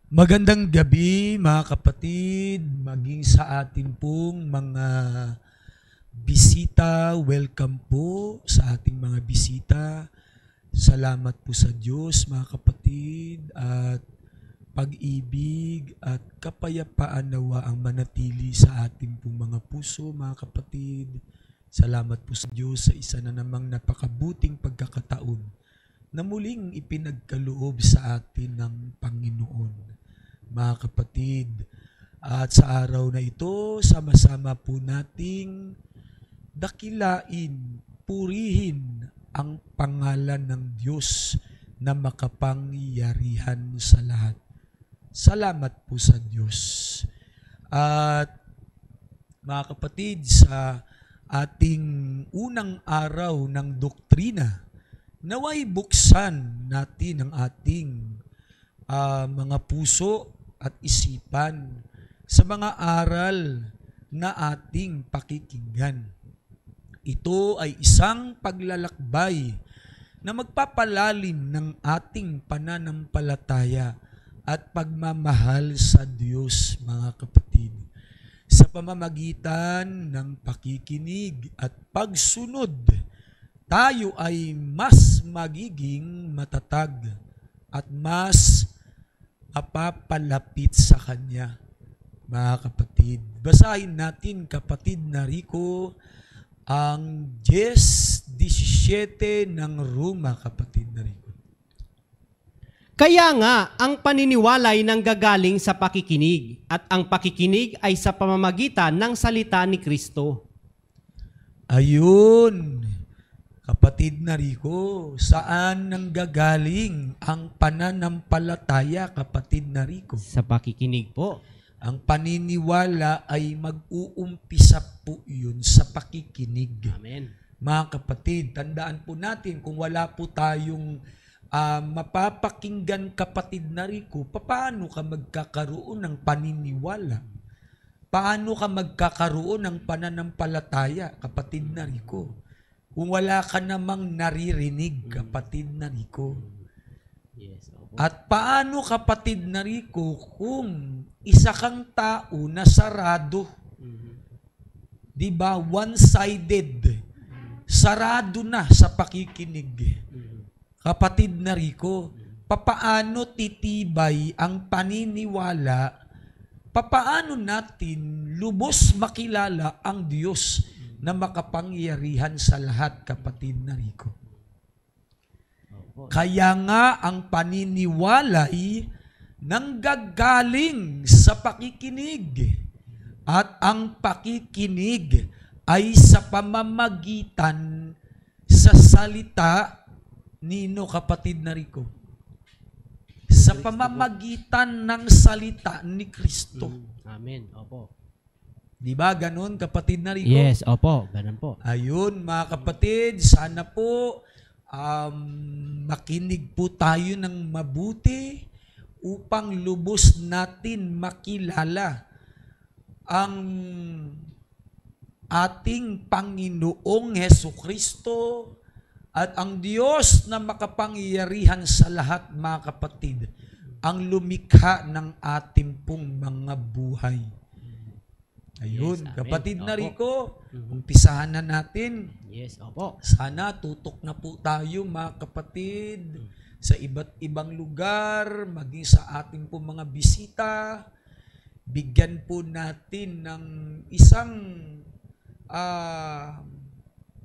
Magandang gabi mga kapatid, maging sa atin pong mga bisita. Welcome po sa ating mga bisita. Salamat po sa Diyos mga kapatid at pag-ibig at kapayapaan nawa ang manatili sa ating pong mga puso mga kapatid. Salamat po sa Diyos sa isa na namang napakabuting pagkakataon na muling ipinagkaloob sa atin ng Panginoon. Mga kapatid, at sa araw na ito, sama-sama po nating dakilain, purihin ang pangalan ng Diyos na makapangyarihan sa lahat. Salamat po sa Diyos. At mga kapatid, sa ating unang araw ng doktrina, naway buksan natin ang ating mga puso at isipan sa mga aral na ating pakikinggan. Ito ay isang paglalakbay na magpapalalim ng ating pananampalataya at pagmamahal sa Diyos, mga kapatid. Sa pamamagitan ng pakikinig at pagsunod, tayo ay mas magiging matatag at mas mapapalapit sa Kanya, mga kapatid. Basahin natin, kapatid na Rico, ang 10:17 ng Roma, kapatid na Rico. Kaya nga, ang paniniwala ay nanggagaling sa pakikinig, at ang pakikinig ay sa pamamagitan ng salita ni Kristo. Ayun, kapatid na Rico, saan nanggagaling ang pananampalataya, kapatid na Rico? Sa pakikinig po. Ang paniniwala ay mag-uumpisa po yun sa pakikinig. Amen. Mga kapatid, tandaan po natin kung wala po tayong mapapakinggan, kapatid na Rico, paano ka magkakaroon ng paniniwala? Paano ka magkakaroon ng pananampalataya, kapatid na Rico? Kung wala ka namang naririnig, kapatid na Rico. Yes, opo. At paano, kapatid na Rico, kung isa kang tao na sarado? Diba? One-sided. Sarado na sa pakikinig. Kapatid na Rico, papaano titibay ang paniniwala? Papaano natin lubos makilala ang Diyos na makapangyarihan sa lahat, kapatid na Rico? Kaya nga ang paniniwala ay nanggagaling sa pakikinig, at ang pakikinig ay sa pamamagitan sa salita nino, kapatid na Rico? Sa pamamagitan ng salita ni Kristo. Amen. Opo. Di ba ganun, kapatid na Rico? Yes, opo. Ganun po. Ayun, mga kapatid, sana po makinig po tayo ng mabuti upang lubos natin makilala ang ating Panginoong Hesukristo at ang Diyos na makapangyarihan sa lahat, mga kapatid, ang lumikha ng ating pong mga buhay. Ayun, Yes, kapatid na opo. Rico, umpisahan na natin. Yes, opo. Sana tutok na po tayo, mga kapatid, sa iba't ibang lugar, maging sa ating po mga bisita. Bigyan po natin ng isang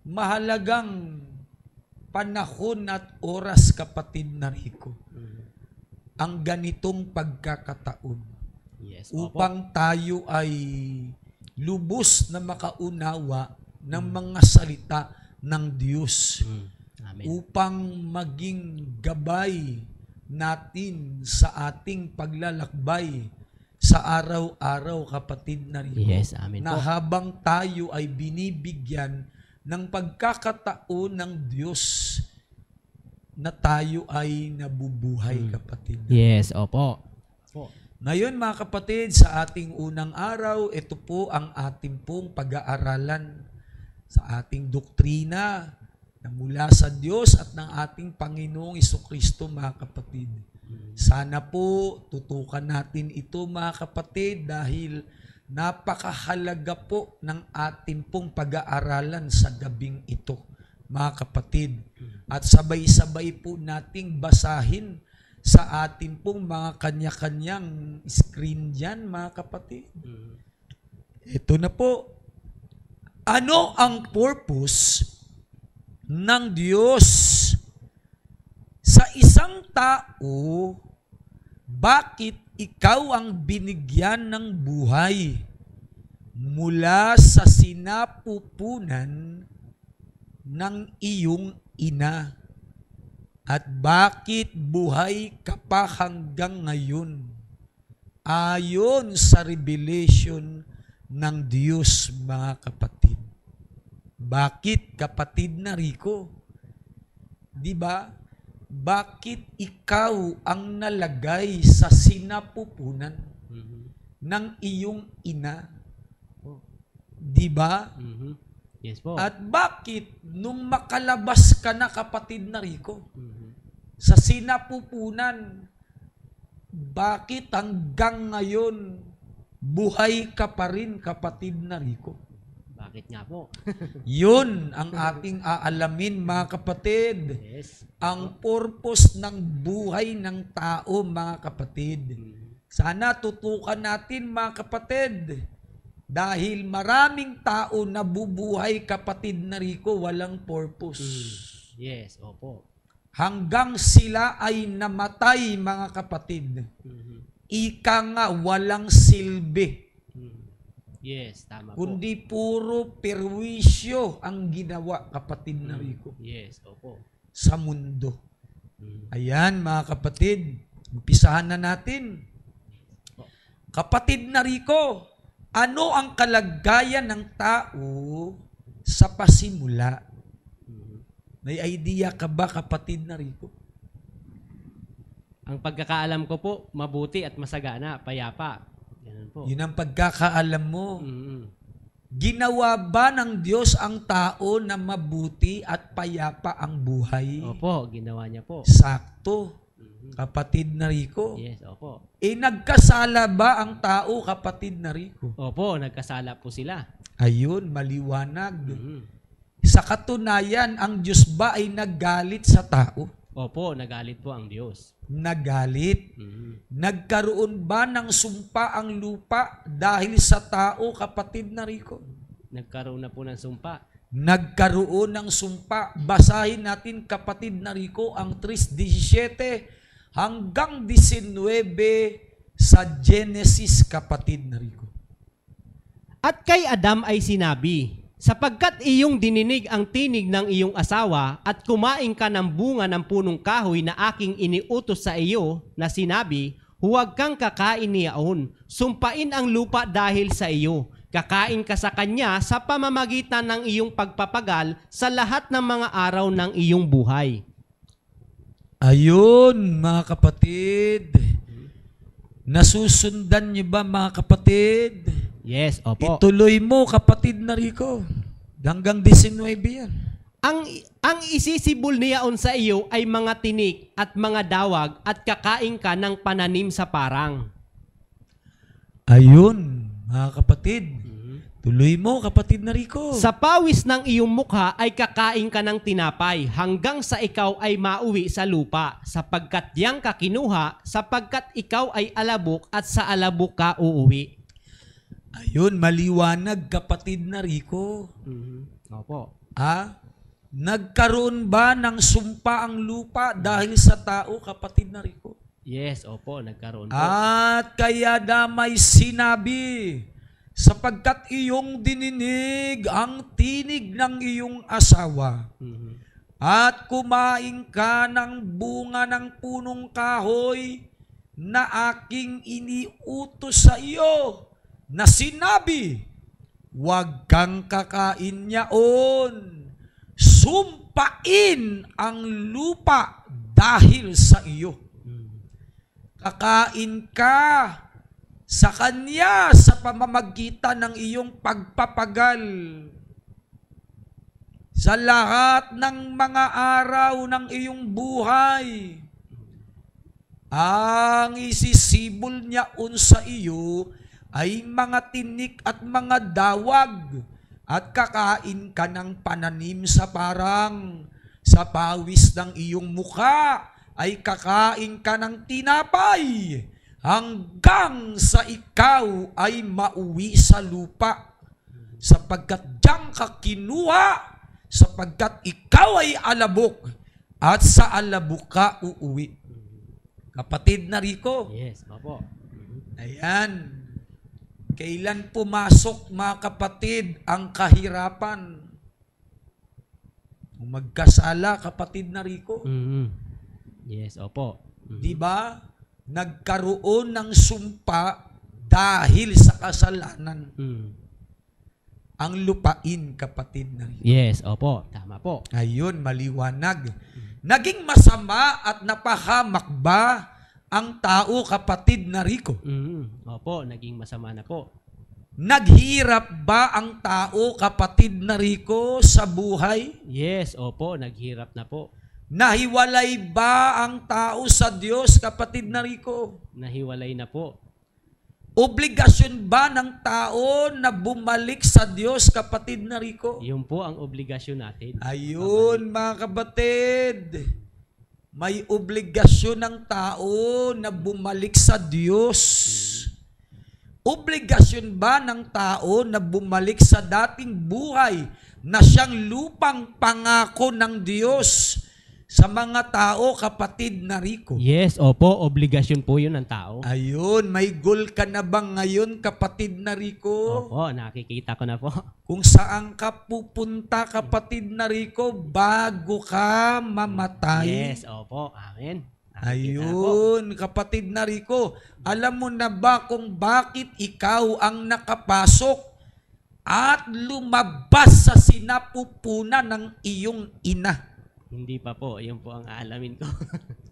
mahalagang panahon at oras, kapatid na Rico. Ang ganitong pagkakataon. Yes, opo. Upang tayo ay lubos na makaunawa ng mga salita ng Diyos. Amen. Upang maging gabay natin sa ating paglalakbay sa araw-araw, kapatid na Rico. Yes, amen Na po. habang tayo ay binibigyan ng pagkakataon ng Diyos na tayo ay nabubuhay, kapatid. Yes, opo. Opo. Ngayon, mga kapatid, sa ating unang araw, ito po ang ating pong pag-aaralan sa ating doktrina na mula sa Diyos at ng ating Panginoong Jesucristo, mga kapatid. Sana po tutukan natin ito mga kapatid dahil napakahalaga po ng ating pong pag-aaralan sa gabing ito mga kapatid. At sabay-sabay po nating basahin sa ating pong mga kanya-kanyang screen dyan mga kapatid. Ito na po. Ano ang purpose ng Diyos sa isang tao? Bakit ikaw ang binigyan ng buhay mula sa sinapupunan ng iyong ina? At bakit buhay ka pa hanggang ngayon? Ayon sa revelation ng Diyos, mga kapatid. Bakit, kapatid na Rico? Di ba? Bakit ikaw ang nalagay sa sinapupunan ng iyong ina? Di ba? Yes po. At bakit nung makalabas ka na, kapatid na Rico, sa sinapupunan, bakit hanggang ngayon buhay ka pa rin, kapatid na Rico? Bakit nga po? Yun ang ating aalamin, mga kapatid. Yes. Ang purpose ng buhay ng tao, mga kapatid. Sana tutukan natin, mga kapatid. Dahil maraming tao nabubuhay, kapatid na Rico, walang purpose. Yes, opo. Hanggang sila ay namatay, mga kapatid. Ika nga, walang silbi. Yes, tama po. Kundi puro perwisyo ang ginawa, kapatid na Rico, Yes, opo. sa mundo. Ayan, mga kapatid, umpisahan na natin. Kapatid na Rico, ano ang kalagayan ng tao sa pasimula? May idea ka ba, kapatid na Rico? Ang pagkakaalam ko po, mabuti at masagana, payapa. Ganun po. Yun ang pagkakaalam mo. Mm-hmm. Ginawa ba ng Diyos ang tao na mabuti at payapa ang buhay? Opo, ginawa niya po. Sakto, kapatid na Rico. Yes, opo. Nagkasala ba ang tao, kapatid na Rico? Opo, nagkasala po sila. Ayun, maliwanag. Mm-hmm. Sa katunayan, ang Diyos ba ay naggalit sa tao? Opo, nagalit po ang Diyos. Nagalit? Mm-hmm. Nagkaroon ba ng sumpa ang lupa dahil sa tao, kapatid na Rico? Nagkaroon na po ng sumpa. Nagkaroon ng sumpa. Basahin natin, kapatid na Rico, ang 3:17 hanggang 19 sa Genesis, kapatid na Rico. At kay Adam ay sinabi, sapagkat iyong dininig ang tinig ng iyong asawa at kumain ka ng bunga ng punong kahoy na aking iniutos sa iyo na sinabi, huwag kang kakain niyaon, sumpain ang lupa dahil sa iyo. Kakain ka sa kanya sa pamamagitan ng iyong pagpapagal sa lahat ng mga araw ng iyong buhay. Ayun, mga kapatid. Nasusundan niyo ba, mga kapatid? Yes, opo. Ituloy mo, kapatid na Rico. Hanggang 19 yan. Ang isisibol niyaon sa iyo ay mga tinik at mga dawag at kakain ka ng pananim sa parang. Ayun, mga kapatid. Tuloy mo, kapatid na Rico. Sa pawis ng iyong mukha ay kakain ka ng tinapay hanggang sa ikaw ay mauwi sa lupa, sapagkat diyang ka kinuha, sapagkat ikaw ay alabok at sa alabok ka uuwi. Ayun, maliwanag, kapatid na Rico. Opo. Nagkaroon ba ng sumpa ang lupa dahil sa tao, kapatid na Rico? Yes, opo, nagkaroon po. At kaya damay sinabi, sapagkat iyong dininig ang tinig ng iyong asawa, at kumain ka ng bunga ng punong kahoy na aking iniutos sa iyo, na sinabi, huwag kang kakain niyaon, sumpain ang lupa dahil sa iyo. Kakain ka sa kanya sa pamamagitan ng iyong pagpapagal sa lahat ng mga araw ng iyong buhay. Ang isisibol niya sa iyo ay mga tinik at mga dawag, at kakain ka ng pananim sa parang. Sa pawis ng iyong mukha ay kakain ka ng tinapay, hanggang sa ikaw ay mauwi sa lupa, sapagkat diyang ka kinuha, sapagkat ikaw ay alabok, at sa alabok ka uuwi. Kapatid na Rico, Yes, opo. ayan, kailan pumasok mga kapatid ang kahirapan? Kung magkasala, kapatid na Rico, Yes, opo. di ba? Nagkaroon ng sumpa dahil sa kasalanan. Ang lupain, kapatid na Rico. Yes, opo. Tama po. Ayun, maliwanag. Naging masama at napahamak ba ang tao, kapatid na Rico? Opo, naging masama na po. Naghirap ba ang tao, kapatid na Rico, sa buhay? Yes, opo, naghirap na po. Nahiwalay ba ang tao sa Diyos, kapatid na Rico? Nahiwalay na po. Obligasyon ba ng tao na bumalik sa Diyos, kapatid na Rico? Yun po ang obligasyon natin. Ayun, mga kapatid. May obligasyon ng tao na bumalik sa Diyos. Obligasyon ba ng tao na bumalik sa dating buhay na siyang lupang pangako ng Diyos sa mga tao, kapatid na Rico? Yes, opo, obligasyon po yun ng tao. Ayun, may goal ka na ba ngayon, kapatid na Rico? Opo, nakikita ko na po. Kung saan ka pupunta, kapatid na Rico, bago ka mamatay? Yes, opo, amen. Nakikita na po. Ayun, kapatid na Rico, alam mo na ba kung bakit ikaw ang nakapasok at lumabas sa sinapupunan ng iyong ina? Hindi pa po, yun po ang aalamin ko.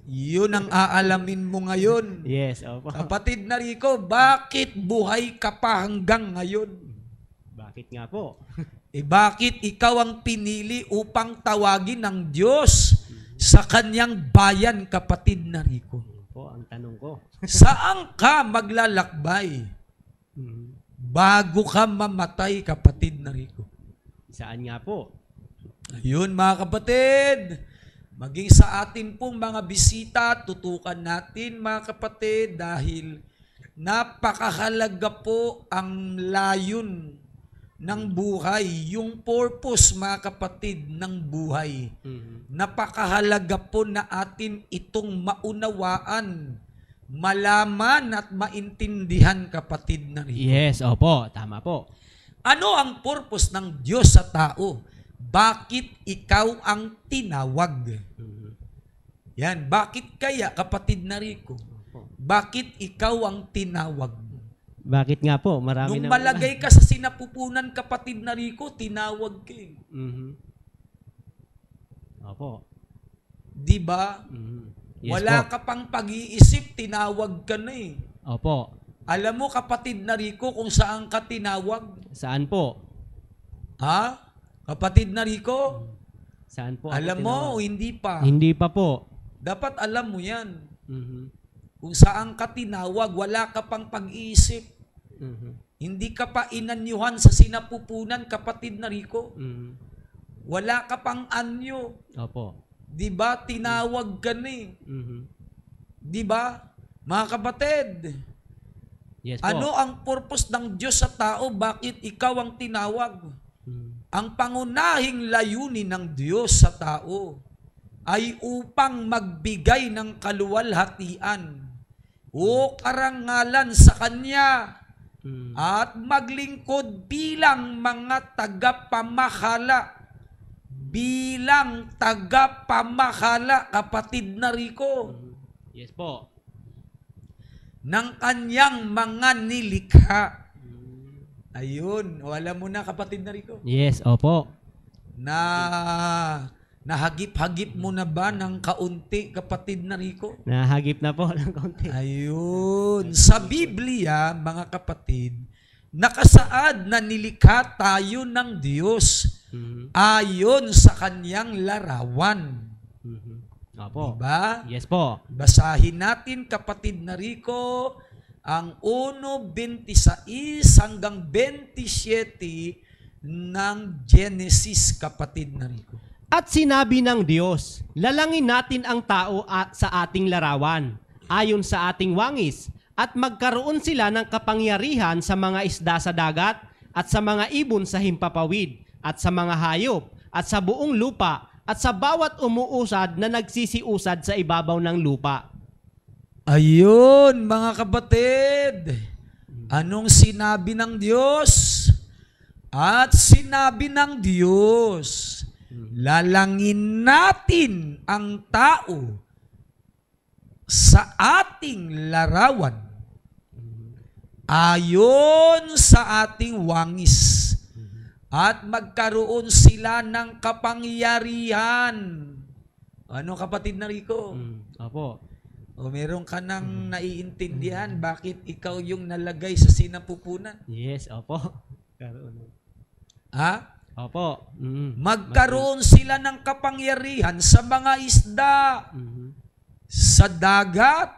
Yun ang aalamin mo ngayon. Yes, opo. Kapatid na Rico, bakit buhay ka pa hanggang ngayon? Bakit nga po? Bakit ikaw ang pinili upang tawagin ng Diyos sa kanyang bayan, kapatid na Rico? Yun po ang tanong ko. Saan ka maglalakbay bago ka mamatay, kapatid na Rico? Saan nga po? Ayun, mga kapatid, maging sa atin pong mga bisita, tutukan natin, mga kapatid, dahil napakahalaga po ang layon ng buhay, yung purpose, mga kapatid, ng buhay. Napakahalaga po na atin itong maunawaan, malaman at maintindihan, kapatid na Rico. Yes, opo, tama po. Ano ang purpose ng Diyos sa tao? Bakit ikaw ang tinawag? Yan, bakit kaya, kapatid na Rico? Bakit ikaw ang tinawag? Bakit nga po? Marami Nung na malagay ka sa sinapupunan, kapatid na Rico, tinawag ka. Opo. Di ba? Yes Wala po. ka pang pag-iisip, tinawag ka na eh. Opo. Alam mo, kapatid na Rico, kung saan ka tinawag? Saan po? Ha? Kapatid na Rico? Saan po? ako Alam mo o tinawag? hindi pa? Hindi pa po. Dapat alam mo yan. Mhm. Kung saan ka tinawag, wala ka pang pag-iisip. Mhm. Hindi ka pa inanyuhan sa sinapupunan, kapatid na Rico. Mhm. Wala ka pang anyo. Opo. Di ba? Tinawag ka na eh. Mhm. Di ba? Mga kapatid, Yes po. ano ang purpose ng Diyos sa tao? Bakit ikaw ang tinawag? Mhm. Ang pangunahing layunin ng Diyos sa tao ay upang magbigay ng kaluwalhatian o karangalan sa Kanya Mhm. at maglingkod bilang mga tagapamahala. Bilang tagapamahala, kapatid na Rico, Yes po. ng Kanyang mga nilikha. Ayun, o alam mo na, kapatid na Rico, Yes, opo. na nahagip-hagip mo na ba ng kaunti, kapatid na Rico? Nahagip na po ng konti. Ayun, sa Biblia, mga kapatid, nakasaad na nilikha tayo ng Diyos Mhm. ayon sa Kanyang larawan. Mhm. Opo. Diba? Yes po. Basahin natin, kapatid na Rico, ang 1:26 hanggang 27 ng Genesis, kapatid na Rico. At sinabi ng Diyos, lalangin natin ang tao sa ating larawan, ayon sa ating wangis, at magkaroon sila ng kapangyarihan sa mga isda sa dagat, at sa mga ibon sa himpapawid, at sa mga hayop, at sa buong lupa, at sa bawat umuusad na nagsisiusad sa ibabaw ng lupa. Ayun, mga kapatid. Anong sinabi ng Diyos? At sinabi ng Diyos, lalangin natin ang tao sa ating larawan, ayon sa ating wangis, at magkaroon sila ng kapangyarihan. Ano, kapatid na Rico? Opo. O meron ka nang naiintindihan bakit ikaw yung nalagay sa sinapupunan? Yes, opo. Ha? Opo. Magkaroon sila ng kapangyarihan sa mga isda, sa dagat,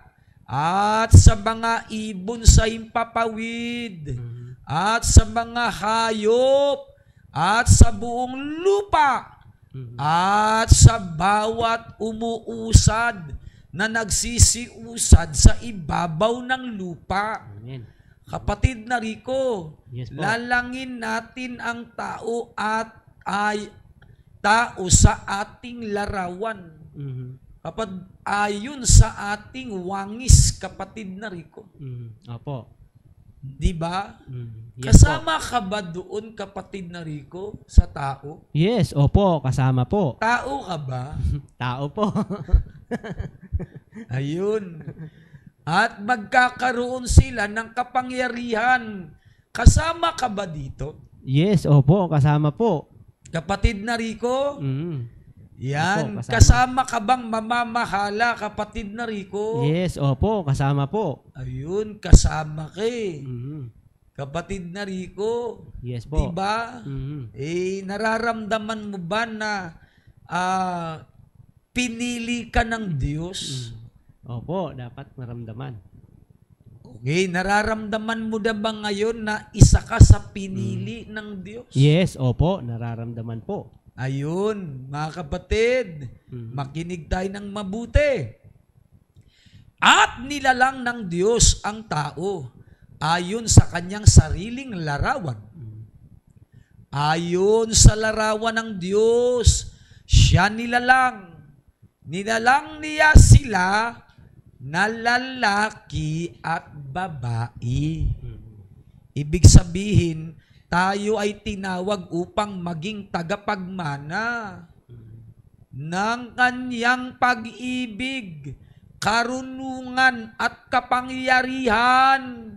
at sa mga ibon sa himpapawid, at sa mga hayop, at sa buong lupa, at sa bawat umuusad na nagsisiusad sa ibabaw ng lupa. Amen. Kapatid na Rico, Yes po. lalangin natin ang tao at tao sa ating larawan. Kapag ayon sa ating wangis, kapatid na Rico. Opo. Di ba? Yes Kasama ka ba doon, kapatid na Rico, sa tao? po. Yes, opo. Kasama po. Tao ka ba? Tao po. Ayun. At magkakaroon sila ng kapangyarihan. Kasama ka ba dito? Yes, opo. Kasama po. Kapatid na Rico? Yan. Opo, kasama ka bang mamamahala, kapatid na Rico? Yes, opo. Kasama po. Ayun, kasama ka eh. Kapatid na Rico. Yes po. Diba? Nararamdaman mo ba na pinili ka ng Diyos? Opo, dapat maramdaman. Okay, nararamdaman mo na ba ngayon na isa ka sa pinili ng Diyos? Yes, opo. Nararamdaman po. Ayun, mga kapatid, makinig tayo ng mabuti. At nilalang ng Diyos ang tao ayon sa kanyang sariling larawan. Ayon sa larawan ng Diyos, siya nilalang. Nilalang niya sila na lalaki at babae. Ibig sabihin, tayo ay tinawag upang maging tagapagmana ng kanyang pag-ibig, karunungan at kapangyarihan.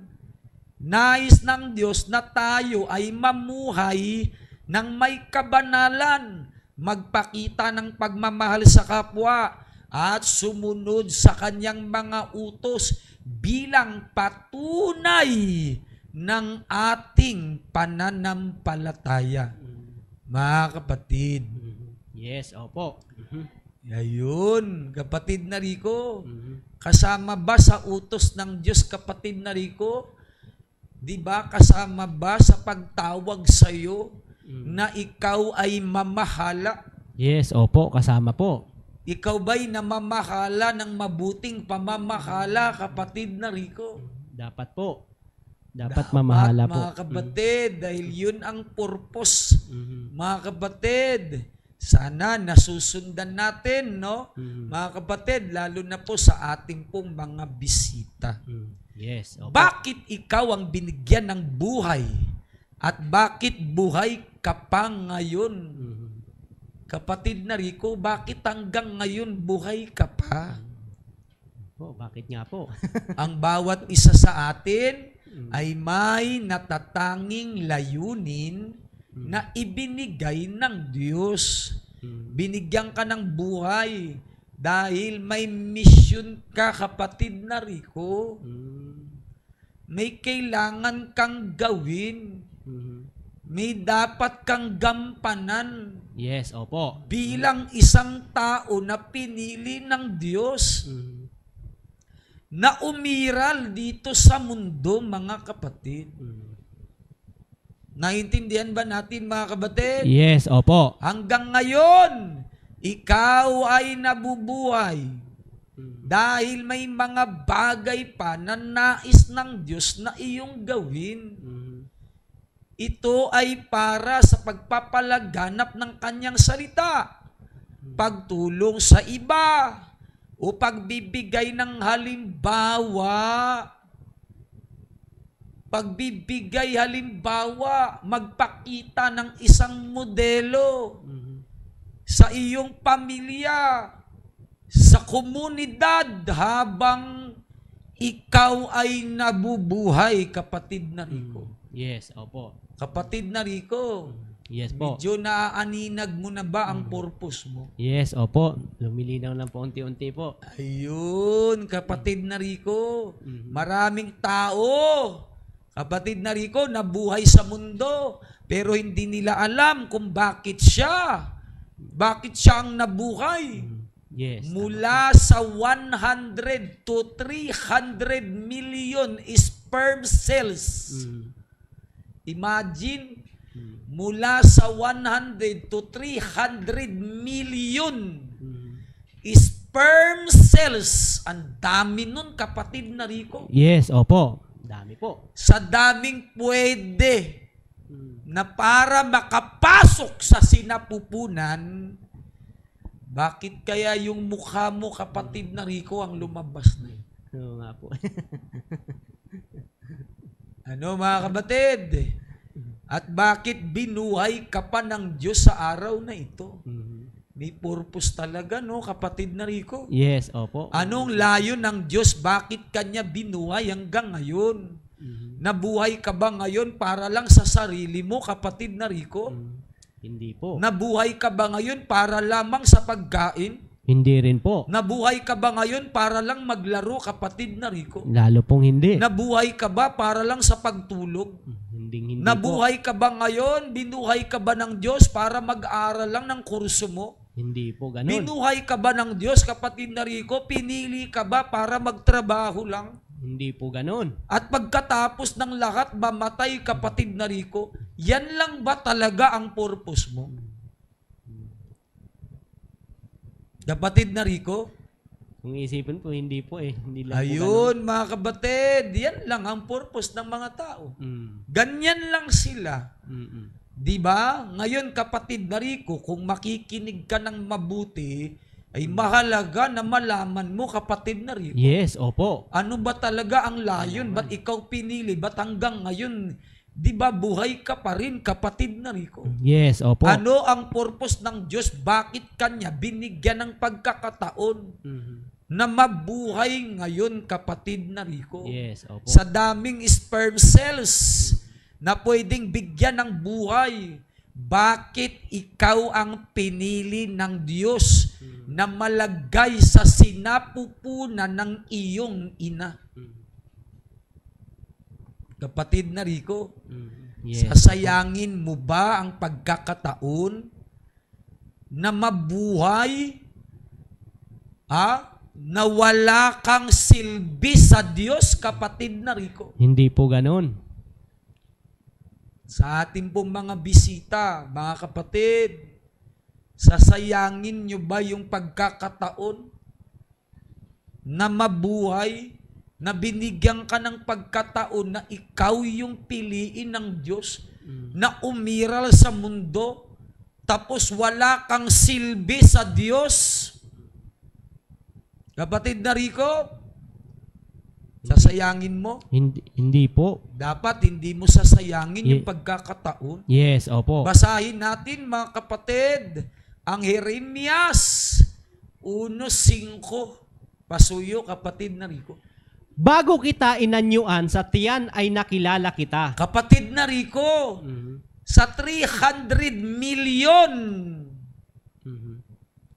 Nais ng Diyos na tayo ay mamuhay ng may kabanalan, magpakita ng pagmamahal sa kapwa at sumunod sa kanyang mga utos bilang patunay ng ating pananampalataya. Mga kapatid. Yes, opo. Ayun, kapatid na Rico. Kasama ba sa utos ng Diyos, kapatid na Rico? Di ba kasama ba sa pagtawag sa iyo na ikaw ay mamahala? Yes, opo. Kasama po. Ikaw ba'y namamahala ng mabuting pamamahala, kapatid na Rico? Dapat po. Dapat mamahala po. Mga kapatid, dahil yun ang purpose. Mga kapatid, sana nasusundan natin, no? Mga kapatid, lalo na po sa ating pong mga bisita. Yes, opo. Bakit ikaw ang binigyan ng buhay? At bakit buhay ka pa ngayon? Kapatid na Rico, bakit hanggang ngayon buhay ka pa? Po, bakit nga po? Ang bawat isa sa atin ay may natatanging layunin na ibinigay ng Diyos. Binigyan ka ng buhay dahil may mission ka, kapatid na Rico. May kailangan kang gawin. May dapat kang gampanan. Yes, opo. Bilang isang tao na pinili ng Diyos Mhm. na umiral dito sa mundo, mga kapatid. Mhm. Naintindihan ba natin, mga kapatid? Yes, opo. Hanggang ngayon, ikaw ay nabubuhay dahil may mga bagay pa na nais ng Diyos na iyong gawin. Mhm. Ito ay para sa pagpapalaganap ng kanyang salita, pagtulong sa iba, o pagbibigay ng halimbawa. Magpakita ng isang modelo Mhm. sa iyong pamilya, sa komunidad habang ikaw ay nabubuhay, kapatid na Rico. Yes, opo. Kapatid na Rico, Yes po. medyo naaaninag mo na ba ang purpose mo? Yes, opo. Lumilinaw lang po unti-unti po. Ayun, kapatid na Rico, Mhm. maraming tao, kapatid na Rico, nabuhay sa mundo, pero hindi nila alam kung bakit siya ang nabuhay. Yes. Mula sa 100 to 300 million sperm cells. Mhm. Imagine, Mhm. mula sa 100 to 300 million Mhm. sperm cells. Ang dami nun, kapatid na Rico. Yes, opo. Dami po. Sa daming pwede Mhm. na para makapasok sa sinapupunan, bakit kaya yung mukha mo, kapatid na Rico, ang lumabas na yun? Oo nga po. Ano, mga kapatid? At bakit binuhay ka pa ng Diyos sa araw na ito? Mhm. May purpose talaga, no, kapatid na Rico? Yes, opo. Anong layo ng Diyos? Bakit kanya binuhay hanggang ngayon? Mhm. Nabuhay ka ba ngayon para lang sa sarili mo, kapatid na Rico? Mhm. Hindi po. Nabuhay ka ba ngayon para lamang sa pagkain? Hindi rin po. Nabuhay ka ba ngayon para lang maglaro, kapatid na Rico? Lalo pong hindi. Nabuhay ka ba para lang sa pagtulog? Hindi po. Nabuhay ka ba ngayon? Binuhay ka ba ng Diyos para mag-aaral lang ng kurso mo? Hindi po ganun. Binuhay ka ba ng Diyos, kapatid na Rico? Pinili ka ba para magtrabaho lang? Hindi po ganun. At pagkatapos ng lahat, mamatay, kapatid na Rico? Yan lang ba talaga ang purpose mo? Kapatid na Rico? Kung isipin po, hindi po eh. Hindi lang po Ayun, mga kapatid, yan lang ang purpose ng mga tao. ganun. Ganyan lang sila. Mm. Di ba? Ngayon, kapatid na Rico, kung makikinig ka ng mabuti, ay mahalaga na malaman mo, kapatid na Rico. Yes, opo. Ano ba talaga ang layon? Ba't ikaw pinili? Ba't hanggang ngayon, di ba buhay ka pa rin, kapatid na Rico? Yes, opo. Ano ang purpose ng Diyos? Bakit kanya binigyan ng pagkakataon Mhm. na mabuhay ngayon, kapatid na Rico? Yes, opo. Sa daming sperm cells na pwedeng bigyan ng buhay, bakit ikaw ang pinili ng Diyos na malagay sa sinapupunan ng iyong ina? Kapatid na Rico, Yes. sasayangin mo ba ang pagkakataon na mabuhay na wala kang silbi sa Diyos, kapatid na Rico? Hindi po ganun. Sa ating pong mga bisita, mga kapatid, sasayangin nyo ba yung pagkakataon na mabuhay, na binigyan ka ng pagkataon na ikaw yung piliin ng Diyos, na umiral sa mundo, tapos wala kang silbi sa Diyos? Kapatid na Rico, sasayangin mo? Hindi po. Dapat hindi mo sasayangin yung pagkakataon. Yes, opo. Basahin natin, mga kapatid, ang Jeremias 1:5. Pasuyo, kapatid na Rico. Bago kita inanyuan, sa tiyan ay nakilala kita. Kapatid na Rico, sa 300 million,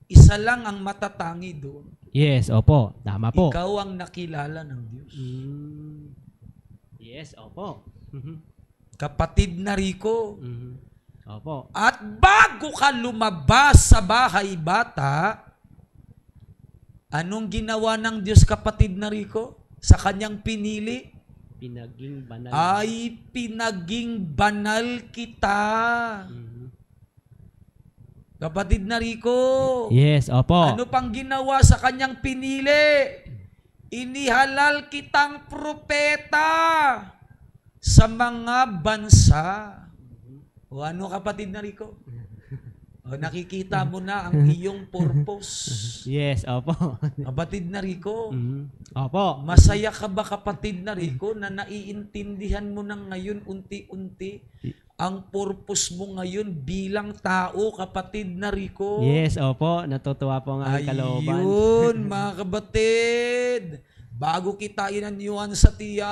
isa lang ang matatangi doon. Yes, opo. Tama po. Ikaw ang nakilala ng Diyos. Yes, opo. Kapatid na Rico, Opo. At bago ka lumabas sa bahay bata, anong ginawa ng Diyos, kapatid na Rico? Sa kanyang pinili? Pinaging banal. Ay, pinaging banal kita. Mhm. Kapatid na Rico. Yes, opo. Ano pang ginawa sa kanyang pinili? Inihalal kitang propeta sa mga bansa. O ano, kapatid na Rico? O, nakikita mo na ang iyong purpose. Yes, opo. Kapatid na Rico, Mhm. Opo. masaya ka ba, kapatid na Rico, na naiintindihan mo na ngayon unti-unti ang purpose mo ngayon bilang tao, kapatid na Rico? Yes, opo. Natutuwa po ang aming kalooban. Ayun, mga kabatid. Bago kita inanyuhan sa tiyan.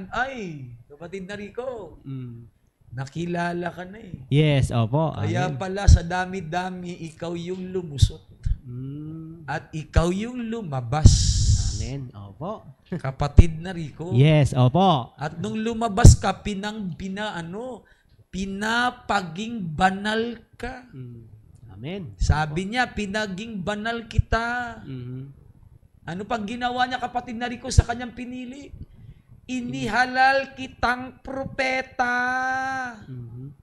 Ay, kapatid na Rico, Mm. nakilala ka na eh. Yes, opo. Kaya Amen. pala sa dami-dami, ikaw yung lumusot. Mm. At ikaw yung lumabas. Amen. Opo. Kapatid na Rico. Yes, opo. At nung lumabas ka, pinapaging banal ka. Mm. Amen. Sabi niya, pinaging banal kita. Mhm. Ano pang ginawa niya, kapatid na Rico, sa kanyang pinili? Inihalal kitang propeta. Mhm.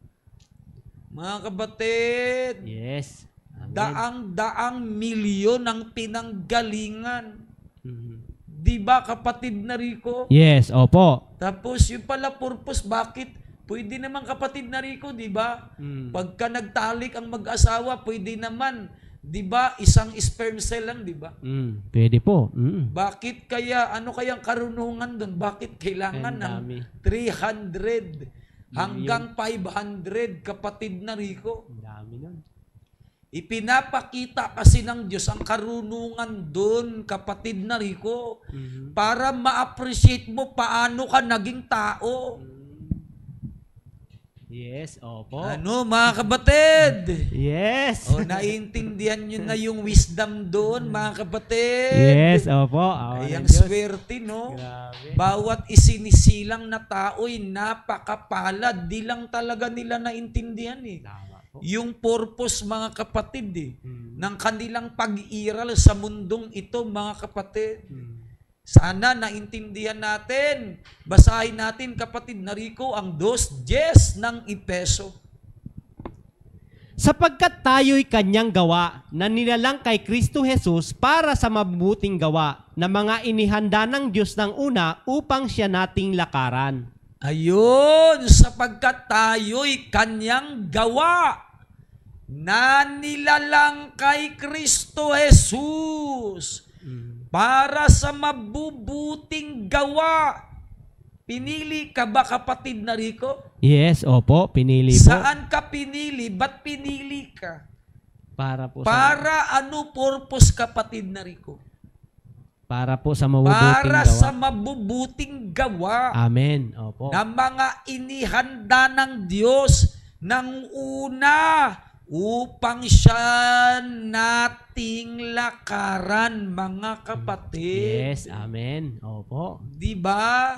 Mga kabatid, Yes. Amen. daang-daang milyon ang pinanggalingan. Mhm. Di ba, kapatid na Rico? Yes, opo. Tapos yung pala purpose, bakit? Pwede naman, kapatid na Rico, di ba? Mm. Pagka nagtalik ang mag-asawa, pwede naman, di ba, isang sperm cell lang, di ba? Mm. Pwede po. Mm. Bakit kaya, ano kayang karunungan doon? Bakit kailangan Ang ng dami. 300 hanggang 500, kapatid na Rico? Ang dami nun. Ipinapakita kasi ng Diyos ang karunungan doon, kapatid na Rico, Mhm. para ma-appreciate mo paano ka naging tao. Yes, opo. Ano, mga kabatid? Yes. O, naiintindihan nyo na yung wisdom doon, mga kabatid? Yes, opo. Awa Ay, ng ang Diyos. swerte, no? Grabe. Bawat isinisilang na tao'y napakapalad. Di lang talaga nila naintindihan eh. Tama po. Yung purpose, mga kapatid eh, Mm. ng kanilang pag-iral sa mundong ito, mga kapatid. Mm. Sana naintindihan natin. Basahin natin, kapatid na Rico, ang 2:10 ng Efeso. Sapagkat tayo'y kanyang gawa na nilalang kay Kristo Jesus para sa mabubuting gawa na mga inihanda ng Diyos ng una upang siya nating lakaran. Ayun, sapagkat tayo'y kanyang gawa na nilalang kay Kristo Jesus para sa mabubuting gawa. Pinili ka ba, kapatid na Rico? Yes, opo. Pinili po. Saan ka pinili? Ba't pinili ka? Para po Para ano purpose, kapatid na Rico? para po sa mabubuting Para gawa. sa mabubuting gawa Amen. Opo. na mga inihanda ng Diyos ng una upang siya nating lakaran, mga kapatid. Yes, amen. Opo. Di ba?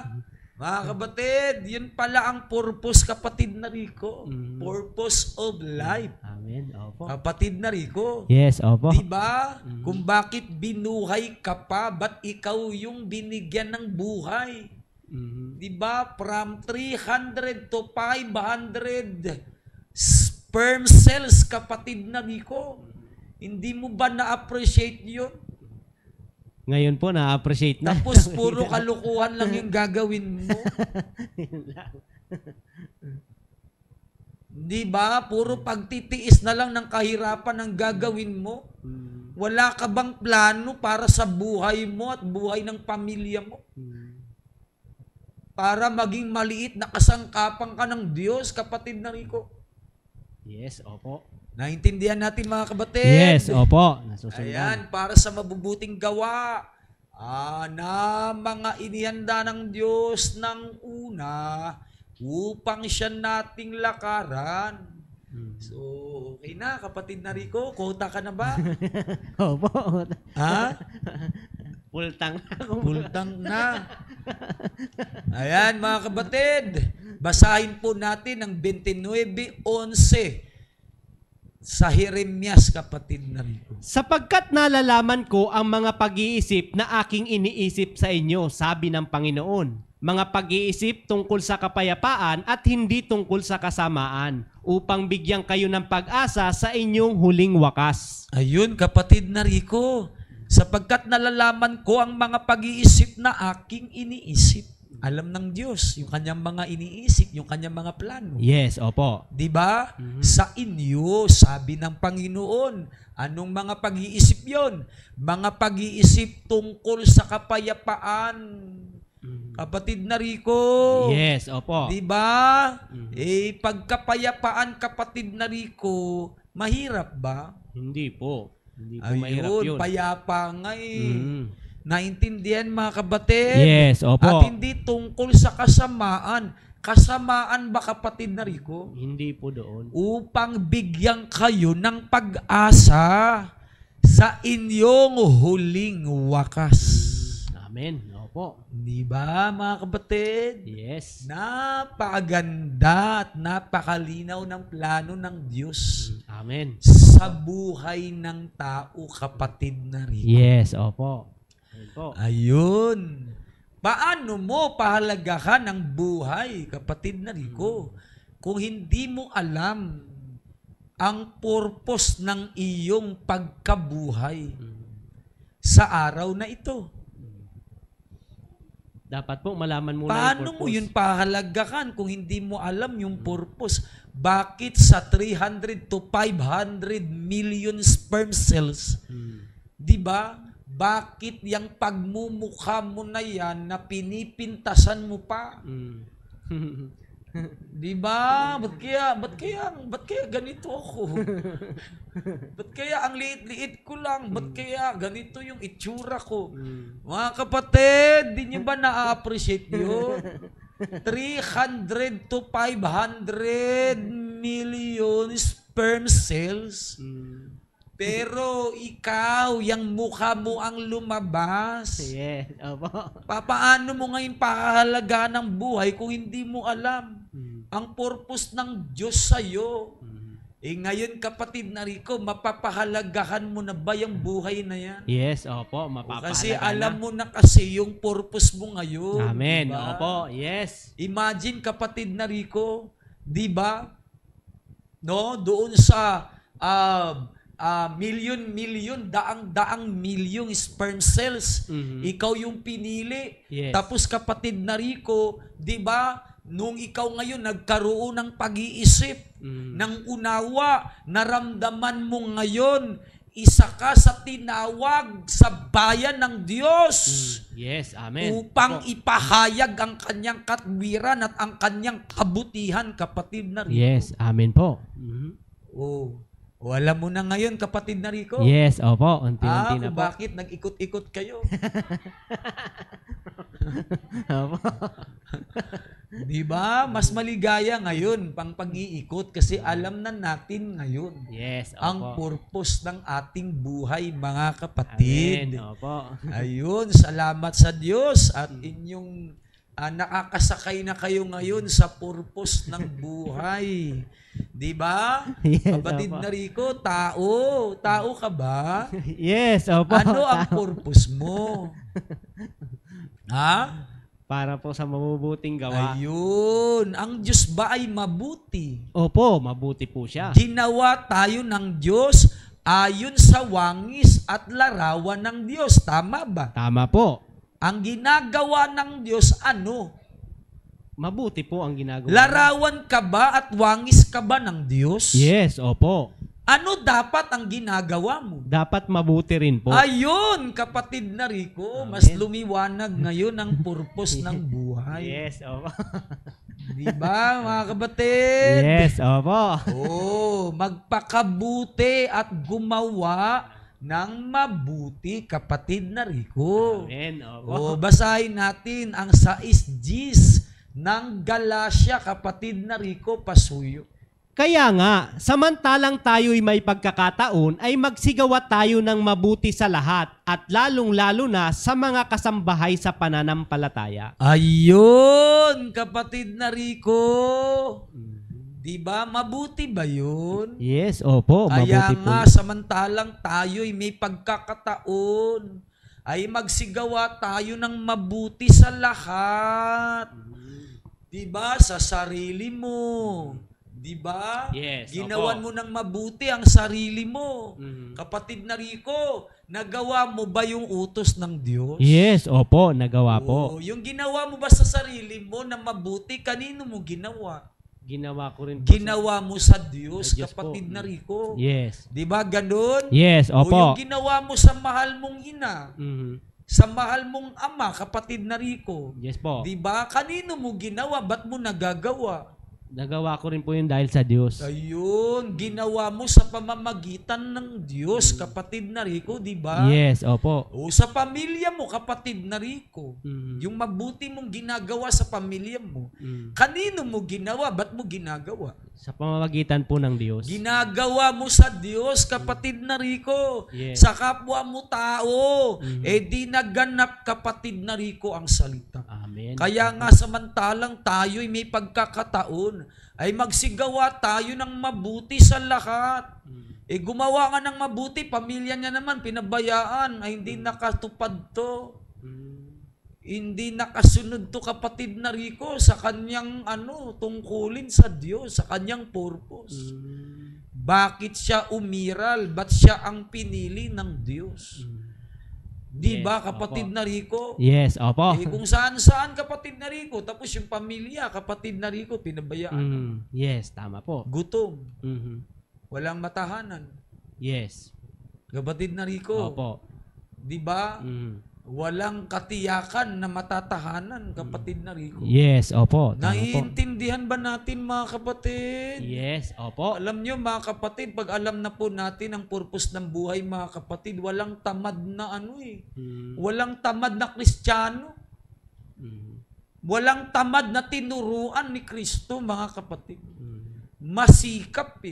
Mga kapatid, yun pala ang purpose, kapatid na Rico. Mm. Purpose of life. Amen. Opo. Kapatid na Rico. Yes, opo. Di ba? Kung bakit binuhay ka pa, ba't ikaw yung binigyan ng buhay? Mhm. Di ba? From 300 to 500 sperm cells, kapatid na Rico. Hindi mo ba na-appreciate yun? Ngayon po, na-appreciate na. Tapos puro kalukuhan lang yung gagawin mo. Di ba? Puro pagtitiis na lang ng kahirapan ang gagawin mo. Mm. Wala ka bang plano para sa buhay mo at buhay ng pamilya mo? Mm. Para maging maliit na kasangkapan ka ng Diyos, kapatid na Rico. Yes, opo. Naintindihan natin, mga kabatid? Yes, opo. Nasusundan. Ayan, para sa mabubuting gawa na mga inihanda ng Diyos ng una upang siya nating lakaran. Mm. So, okay na, kapatid na Rico. Kota ka na ba? Opo. Ha? Pultang. Pultang na. Ayan, mga kabatid. Basahin po natin ang 29:11 sa Jeremias, kapatid na Rico. Sapagkat nalalaman ko ang mga pag-iisip na aking iniisip sa inyo, sabi ng Panginoon. Mga pag-iisip tungkol sa kapayapaan at hindi tungkol sa kasamaan, upang bigyan kayo ng pag-asa sa inyong huling wakas. Ayun, kapatid na Rico. Sapagkat nalalaman ko ang mga pag-iisip na aking iniisip. Alam ng Diyos yung kanyang mga iniisip, yung kanyang mga plano. Yes, opo. Di ba? Sa inyo, sabi ng Panginoon. Anong mga pag-iisip yon? Mga pag-iisip tungkol sa kapayapaan. Kapatid na Rico. Yes, opo. Di ba? Pagkapayapaan, kapatid na Rico, mahirap ba? Hindi po. Hindi po mahirap Ayun, yun. payapa nga eh. Naintindihan mga kabatid? Yes, opo. At hindi tungkol sa kasamaan. Kasamaan ba, kapatid na Rico? Hindi po doon. Upang bigyan kayo ng pag-asa sa inyong huling wakas. Amen. Opo. Di ba, mga kabatid? Yes. Napakaganda at napakalinaw ng plano ng Diyos Amen. sa buhay ng tao, kapatid na Rico. Yes, opo. Ayun po. Ayun. Paano mo pahalagahan ang buhay, kapatid na Rico, kung hindi mo alam ang purpose ng iyong pagkabuhay sa araw na ito? Dapat po malaman muna Paano yung mo purpose. yun pahalagahan kung hindi mo alam yung purpose? Bakit sa 300 to 500 million sperm cells, di ba? Bakit yung pagmumukha mo na yan na pinipintasan mo pa? Di ba? Ba't kaya ganito ako? Ba't kaya ang liit-liit ko lang? Ba't kaya ganito yung itsura ko? Mga kapatid, di nyo ba na-appreciate yun? 300 to 500 million sperm cells. Pero ikaw, yung mukha mo ang lumabas. Yes, opo. Paano mo ngayon pakahalaga ng buhay kung hindi mo alam ang purpose ng Diyos sa'yo? Ngayon, kapatid na Rico, mapapahalagahan mo na ba yung buhay na yan? Yes, opo. Mapapahalaga Kasi na. alam mo na kasi yung purpose mo ngayon. Amen. Diba? Opo. Yes. Imagine, kapatid na Rico, di ba? No, doon sa milyon, daang milyong sperm cells. Ikaw yung pinili. Yes. Tapos, kapatid na Rico, di ba? Nung ikaw ngayon nagkaroon ng pag-iisip, ng unawa, naramdaman mo ngayon, isa ka sa tinawag sa bayan ng Diyos. Yes, amen. Upang Opo. ipahayag ang kanyang katwiran at ang kanyang kabutihan, kapatid na Rico. Yes, amen po. O alam mo na ngayon, kapatid na Rico. Yes, opo. Unti-unti na Kung po. bakit nag-ikot-ikot kayo. Opo. Di ba? Mas maligaya ngayon pang pag-iikot kasi alam na natin ngayon Yes, opo. ang purpose ng ating buhay, mga kapatid. Amen, opo. Ayun, salamat sa Diyos at inyong nakakasakay na kayo ngayon sa purpose ng buhay. Di ba? Yes, Kapatid opo. na Rico, tao ka ba? Yes, opo. Ano ang purpose mo? Ha? Para po sa mabubuting gawa. Ayun, ang Diyos ba ay mabuti? Opo, mabuti po siya. Ginawa tayo ng Diyos ayon sa wangis at larawan ng Diyos. Tama ba? Tama po. Ang ginagawa ng Diyos, ano? Mabuti po ang ginagawa. Larawan ka ba at wangis ka ba ng Diyos? Yes, opo. Ano dapat ang ginagawa mo? Dapat mabuti rin po. Ayun, kapatid na Rico, Amen. mas lumiwanag ngayon ang purpose ng buhay. Yes, opo. Di ba, mga kapatid? Yes, opo. Magpakabuti at gumawa ng mabuti, kapatid na Rico. Amen, opo. Basahin natin ang 6 Gs ng Galacia, kapatid na Rico, pasuyo. Kaya nga, samantalang tayo'y may pagkakataon, ay magsigawa tayo ng mabuti sa lahat at lalong-lalo na sa mga kasambahay sa pananampalataya. Ayun, kapatid na Rico. Di ba? Mabuti ba yun? Yes, opo, Kaya mabuti po. nga, samantalang tayo'y may pagkakataon, ay magsigawa tayo ng mabuti sa lahat. Di ba? Sa sarili mo. Di ba? Yes, Ginawan opo. mo ng mabuti ang sarili mo. Mhm. Kapatid na Rico, nagawa mo ba yung utos ng Diyos? Yes, opo, nagawa po. Oo, yung ginawa mo ba sa sarili mo na mabuti, kanino mo ginawa? Ginawa ko rin po. Ginawa mo sa Diyos, Sa Diyos kapatid po. na Rico. Yes. Di ba ganun? Yes, O yung opo. ginawa mo sa mahal mong ina, Mhm. sa mahal mong ama, kapatid na Rico. Yes po. Di ba? Kanino mo ginawa? Ba't mo nagagawa? Nagawa ko rin po yun dahil sa Diyos. Ayun, ginawa mo sa pamamagitan ng Diyos, kapatid na Rico, di ba? Yes, opo. O sa pamilya mo, kapatid na Rico. Mhm. Yung mabuti mong ginagawa sa pamilya mo, Mhm. kanino mo ginawa? Ba't mo ginagawa? Sa pamamagitan po ng Diyos. Ginagawa mo sa Diyos, kapatid na Rico. Yes. Sa kapwa mo tao. Mhm. Di naganap, kapatid na Rico, ang salita. Amen. Kaya nga samantalang tayo'y may pagkakataon, ay magsigawa tayo ng mabuti sa lahat. Mhm. Gumawa nga ng mabuti, pamilya niya naman, pinabayaan, ay hindi nakatupad to. Mhm. Hindi nakasunod to, kapatid na Rico, sa kanyang tungkulin sa Diyos, sa kanyang purpose. Mhm. Bakit siya umiral? Ba't siya ang pinili ng Diyos? Di ba, Yes, kapatid opo. na Rico? Yes, opo. Kung saan-saan, kapatid na Rico. Tapos yung pamilya, kapatid na Rico, pinabayaan. Mhm. Yes, tama po. Gutom. Mhm. Walang matahanan. Yes. Kapatid na Rico. Opo. Di ba? Mhm. Walang katiyakan na matatahanan, kapatid na Rico. Yes, opo. Tama po. Naiintindihan ba natin, mga kapatid? Yes, opo. Alam nyo, mga kapatid, pag alam na po natin ang purpose ng buhay, mga kapatid, walang tamad na Mhm. walang tamad na Kristiyano. Mhm. Walang tamad na tinuruan ni Kristo, mga kapatid. Mhm. Masikap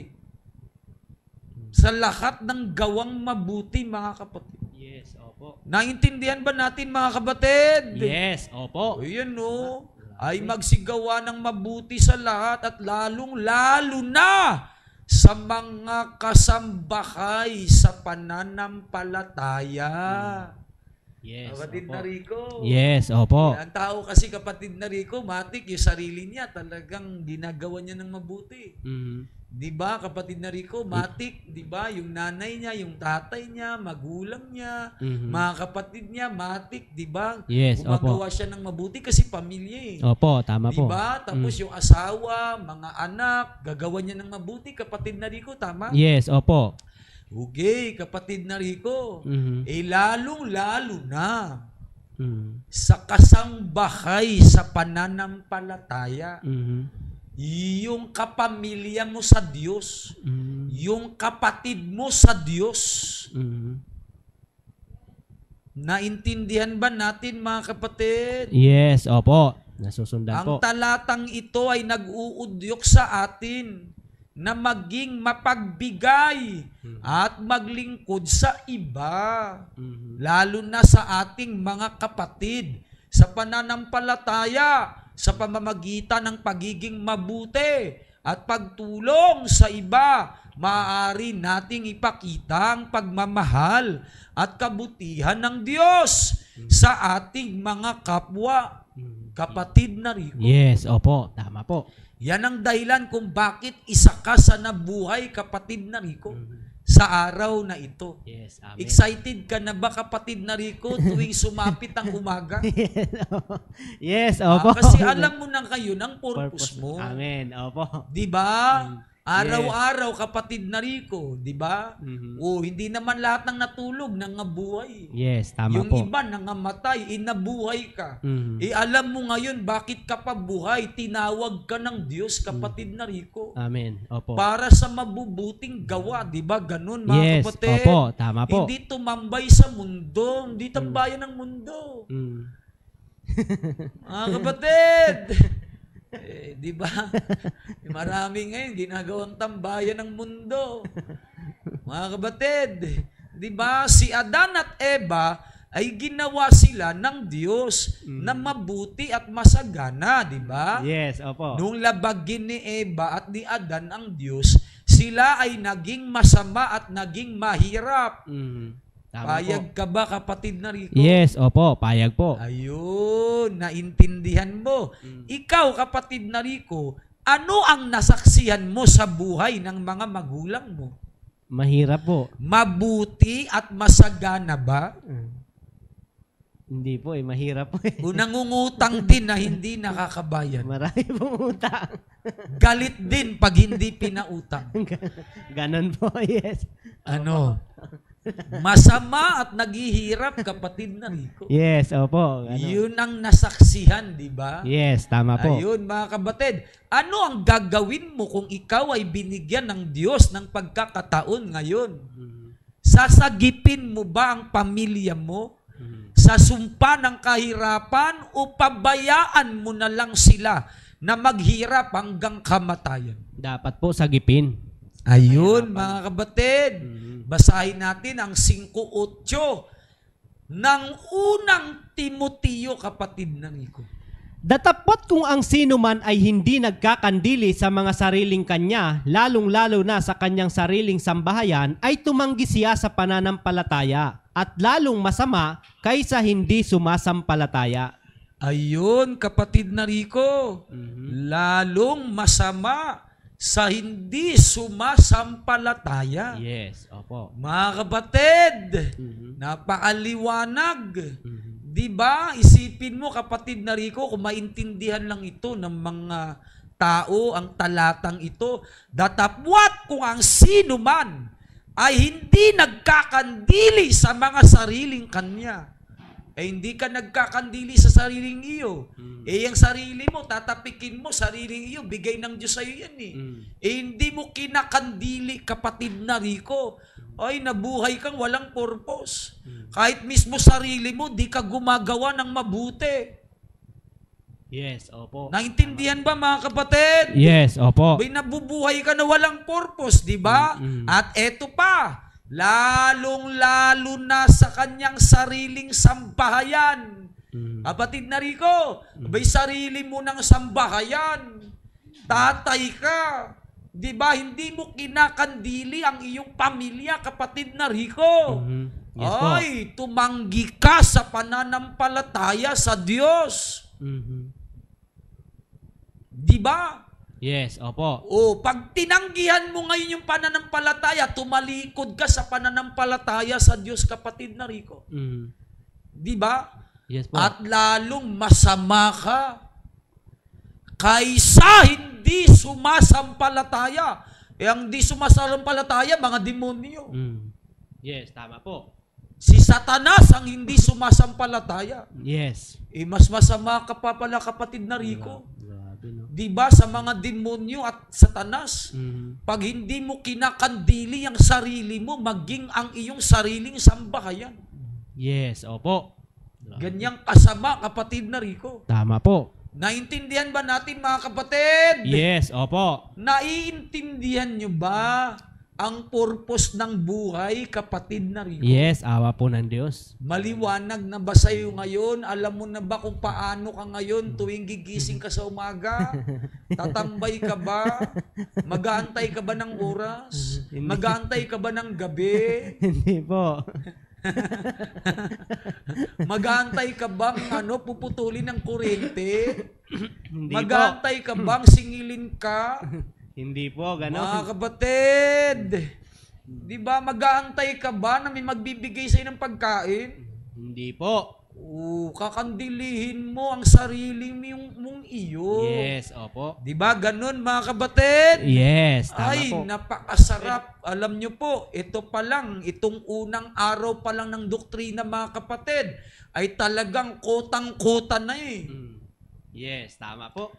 sa lahat ng gawang mabuti, mga kapatid. Yes, opo. Naintindihan ba natin, mga kapatid? Yes, opo. O yan, ay magsigawa ng mabuti sa lahat at lalong-lalo na sa mga kasambahay sa pananampalataya. Yes, Kapatid opo. na Rico. Yes, opo. Ang tao kasi, kapatid na Rico, matik yung sarili niya, talagang ginagawa niya ng mabuti. Mhm. Di ba, kapatid na Rico, matik, di ba, yung nanay niya, yung tatay niya, magulang niya, Mhm. mga kapatid niya, matik, di ba? Yes, Gumagawa siya ng mabuti kasi pamilya Opo, tama Di po. ba? Tapos yung asawa, mga anak, gagawa niya ng mabuti, kapatid na Rico, tama? Yes, opo. Okay, kapatid na Rico. Mhm. Lalong-lalo na Mhm. sa kasangbahay sa pananampalataya. Mhm. Yung kapamilya mo sa Diyos, Mhm. yung kapatid mo sa Diyos. Mhm. Naintindihan ba natin, mga kapatid? Yes, opo. Nasusundan Ang po. talatang ito ay nag-uudyok sa atin na maging mapagbigay at maglingkod sa iba. Mhm. Lalo na sa ating mga kapatid sa pananampalataya, sa pamamagitan ng pagiging mabuti at pagtulong sa iba, maaari nating ipakita ang pagmamahal at kabutihan ng Diyos sa ating mga kapwa. Kapatid na Rico. Yes, opo. Tama po. Yan ang dahilan kung bakit isa ka sa nabuhay, kapatid na Rico, sa araw na ito. Yes, amen. Excited ka na ba, kapatid na Rico, tuwing sumapit ang umaga? Yes, opo. Kasi alam mo na kayo ng purpose mo. Amen, opo. Di ba? Araw-araw, kapatid na Rico, di ba? Mhm. Hindi naman lahat ng natulog nangabuhay. Yes, tama Yung po. iba nangamatay, nabuhay ka. Mhm. Alam mo ngayon bakit ka pa buhay, tinawag ka ng Diyos, kapatid na Rico. Amen, opo. Para sa mabubuting gawa, di ba? Ganun, mga Yes, kapatid. opo. Tama po. Hindi tumambay sa mundo, hindi tambayan ng mundo. Mm. Mga kapatid, Di ba? Marami ngayon ginagawang tambayan ng mundo. Mga kapatid, di ba? Si Adan at Eva ay ginawa sila ng Diyos na mabuti at masagana, di ba? Yes, opo. Nung labagin ni Eva at ni Adan ang Diyos, sila ay naging masama at naging mahirap. Tama Payag po. ka ba, kapatid na Rico? Yes, opo. Payag po. Ayun, naintindihan mo. Ikaw, kapatid na Rico, ano ang nasaksihan mo sa buhay ng mga magulang mo? Mahirap po. Mabuti at masagana ba? Hindi po mahirap po O nangungutang din na hindi nakakabayan? Marami pong utang. Galit din pag hindi pinautang. Ganon po, yes. Ano? Masama at naghihirap, kapatid na Rico. Yes, opo. Ganon. Yun ang nasaksihan, di ba? Yes, tama po. Ayun, mga kapatid. Ano ang gagawin mo kung ikaw ay binigyan ng Diyos ng pagkakataon ngayon? Sasagipin mo ba ang pamilya mo sa sumpa ng kahirapan o pabayaan mo na lang sila na maghirap hanggang kamatayan? Dapat po sagipin. Ayun, mga kapatid. Basahin natin ang 5:8 ng unang Timoteo, kapatid na Rico. Datapot kung ang sino man ay hindi nagkakandili sa mga sariling kanya, lalong-lalo na sa kanyang sariling sambahayan, ay tumanggi siya sa pananampalataya at lalong masama kaysa hindi sumasampalataya. Ayun, kapatid na Rico. Lalong masama sa hindi sumasampalataya. Yes, opo. Mga kapatid, napakaliwanag. Di ba? Isipin mo, kapatid na Rico, kung maintindihan lang ito ng mga tao, ang talatang ito, datapwat kung ang sino man ay hindi nagkakandili sa mga sariling kanya. Hindi ka nagkakandili sa sariling iyo. Yung sarili mo, tatapikin mo, sariling iyo, bigay ng Diyos sa'yo yan hindi mo kinakandili, kapatid na Rico. Ay, nabuhay kang walang purpose. Kahit mismo sarili mo, di ka gumagawa ng mabuti. Yes, opo. Naintindihan ba, mga kapatid? Yes, opo. May nabubuhay ka na walang purpose, di ba? At eto pa, lalong-lalo na sa kanyang sariling sambahayan. Kapatid na Rico, may sarili mo ng sambahayan. Tatay ka. Di ba? Hindi mo kinakandili ang iyong pamilya, kapatid na Rico. Yes po. Ay, tumanggi ka sa pananampalataya sa Diyos. Di ba? Yes, opo. O, pag tinanggihan mo ngayon yung pananampalataya, tumalikod ka sa pananampalataya sa Diyos, kapatid na Rico. Di ba? Yes po. At lalong masama ka kaysa hindi sumasampalataya. Ang di sumasampalataya, mga demonyo. Yes, tama po. Si Satanas ang hindi sumasampalataya. Yes. Mas masama ka pa pala, kapatid na Rico. Grabe, no? Di ba sa mga demonyo at Satanas, pag hindi mo kinakandili ang sarili mo, maging ang iyong sariling sambahayan. Yes, opo. Ganyang kasama, kapatid na Rico. Tama po. Naintindihan ba natin, mga kapatid? Yes, opo. Naiintindihan nyo ba ang purpose ng buhay, kapatid na Rico? Yes, awa po ng Diyos. Maliwanag na ba sa'yo ngayon? Alam mo na ba kung paano ka ngayon tuwing gigising ka sa umaga? Tatambay ka ba? Mag-aantay ka ba ng oras? Mag-aantay ka ba ng gabi? Hindi po. Mag-aantay ka bang puputulin ng kuryente? Hindi Mag-aantay ka bang singilin ka? Hindi po, gano'n. Mga kapatid, di ba mag-aantay ka ba na may magbibigay sa'yo ng pagkain? Hindi po. Kakandilihin mo ang sarili mong iyo. Yes, opo. Di ba ganun, mga kapatid? Yes, tama Ay, po. napakasarap. Alam nyo po, ito pa lang, itong unang araw pa lang ng doktrina, mga kapatid, ay talagang kotang-kota na eh. Yes, tama po.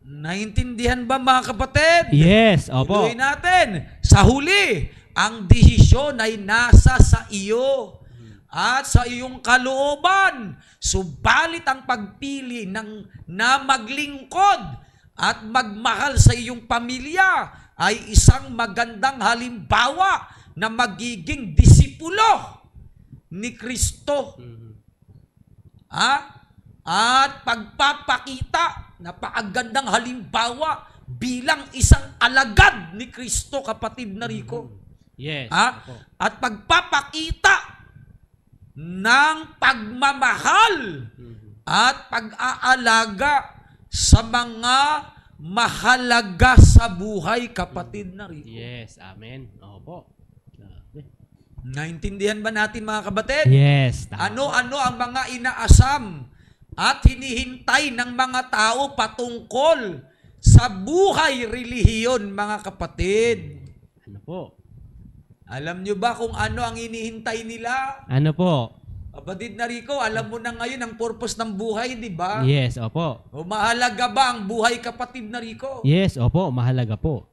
Naintindihan ba, mga kapatid? Yes, opo. Tuloy natin. Sa huli, ang desisyon ay nasa sa iyo. at sa iyong kalooban. Subalit ang pagpili na maglingkod at magmahal sa iyong pamilya ay isang magandang halimbawa na magiging disipulo ni Kristo. At pagpapakita, napakagandang halimbawa bilang isang alagad ni Kristo, kapatid na Rico. Yes. At pagpapakita ng pagmamahal at pag-aalaga sa mga mahalaga sa buhay, kapatid na Rico. Yes, amen. Opo. Grabe. Naintindihan ba natin, mga kabatid? Yes. Tama. Ano-ano ang mga inaasam at hinihintay ng mga tao patungkol sa buhay relihiyon, mga kapatid? Ano po? Alam nyo ba kung ano ang hinihintay nila? Ano po? Kapatid na Rico, alam mo na ngayon ang purpose ng buhay, di ba? Yes, opo. O mahalaga ba ang buhay, kapatid na Rico? Yes, opo. Mahalaga po.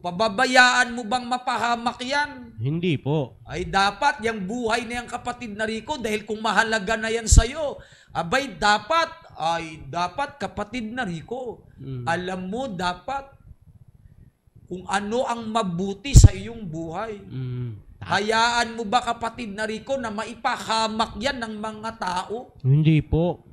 Pababayaan mo bang mapahamak yan? Hindi po. Ay dapat, yung buhay na yan, kapatid na Rico, dahil kung mahalaga na yan sa'yo, dapat, kapatid na Rico, alam mo, dapat, kung ano ang mabuti sa iyong buhay. Hayaan mo ba, kapatid na Rico, na maipahamak yan ng mga tao? Hindi po.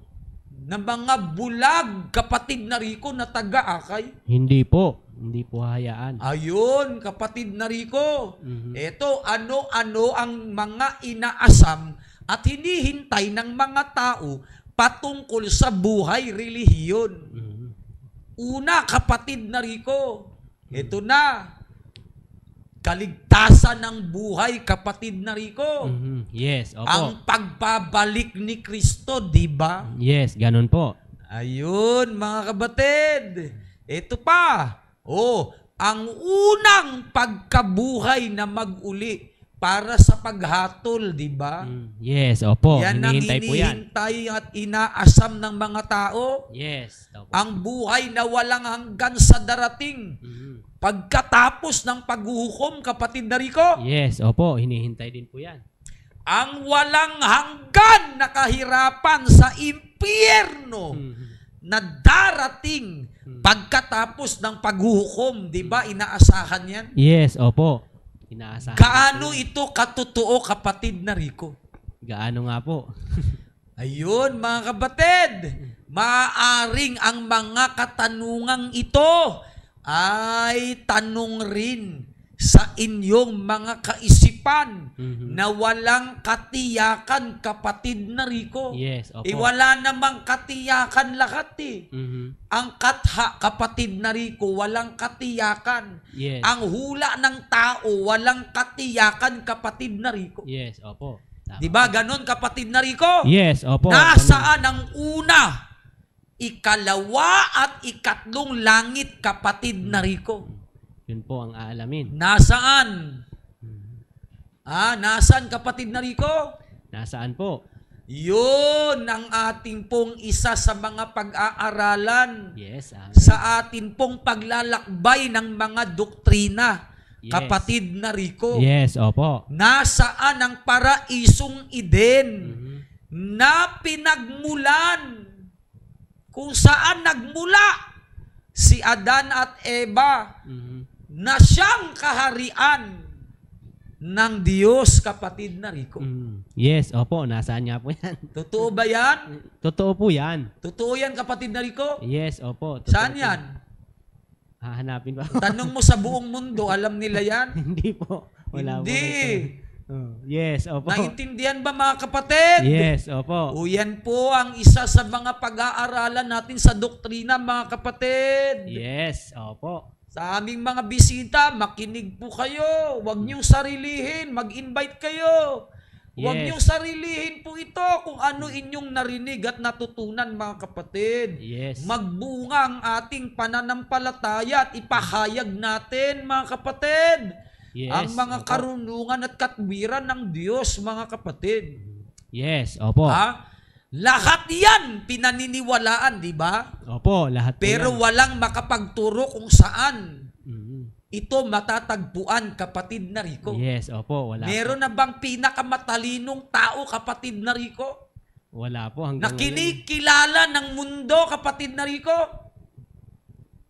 Ng mga bulag, kapatid na Rico, na taga-akay? Hindi po. Hindi po hayaan. Ayun, kapatid na Rico. Ito, ano-ano ang mga inaasam at hinihintay ng mga tao patungkol sa buhay relihiyon. Una, kapatid na Rico, ito na, kaligtasan ng buhay, kapatid na Rico. Yes, opo. Ang pagbabalik ni Kristo, di ba? Yes, ganun po. Ayun, mga kabatid. Ito pa. Ang unang pagkabuhay na mag-uli para sa paghatol, di ba? Yes, opo. Yan ang Hinihintay po yan. hinihintay at inaasam ng mga tao. Yes, opo. Ang buhay na walang hanggan sa darating. Pagkatapos ng paghuhukom, kapatid na Rico. Yes, opo. Hinihintay din po yan. Ang walang hanggan na kahirapan sa impyerno na darating pagkatapos ng paghuhukom. Di ba? Inaasahan yan. Yes, opo. Inaasahan. Gaano ito katotoo, kapatid na Rico? Gaano nga po? Ayun, mga kabatid, maaaring ang mga katanungang ito ay tanong rin sa inyong mga kaisipan na walang katiyakan, kapatid na Rico. Yes, opo. Wala namang katiyakan lahat eh. Ang katha, kapatid na Rico, walang katiyakan. Yes. Ang hula ng tao, walang katiyakan, kapatid na Rico. Yes, opo. Tama. Di ba ganon, kapatid na Rico? Yes, opo. Nasaan ang una, ikalawa at ikatlong langit, kapatid na Rico? Yun po ang aalamin. Nasaan? Nasaan, kapatid na Rico? Nasaan po? Yun ang ating pong isa sa mga pag-aaralan. Yes, amen. Sa atin pong paglalakbay ng mga doktrina, Yes. kapatid na Rico. Yes, opo. Nasaan ang paraisong Eden na pinagmulan, kung saan nagmula si Adan at Eva, na siyang kaharian ng Diyos, kapatid na Rico. Yes, opo. Nasaan nga po yan? Totoo ba yan? Totoo po yan. Totoo yan, kapatid na Rico? Yes, opo. Totoo Saan po. yan? Hahanapin ba? Tanong mo sa buong mundo, alam nila yan? Hindi po. Wala Hindi. po. Yes, opo. Naintindihan ba, mga kapatid? Yes, opo. O yan po ang isa sa mga pag-aaralan natin sa doktrina, mga kapatid. Yes, opo. Sa aming mga bisita, makinig po kayo. Huwag niyong sarilihin. Mag-invite kayo. Huwag Yes. niyong sarilihin po ito kung ano inyong narinig at natutunan, mga kapatid. Yes. Magbunga ang ating pananampalataya at ipahayag natin, mga kapatid, Yes, ang mga opo. karunungan at katwiran ng Diyos, mga kapatid. Yes, opo. Lahat yan pinaniniwalaan, di ba? Opo, lahat po Pero yan. walang makapagturo kung saan ito matatagpuan, kapatid na Rico? Yes, opo, wala Meron na bang pinakamatalinong tao, kapatid na Rico? po. Wala po Na hanggang ngayon. kinikilala ng mundo, kapatid na Rico?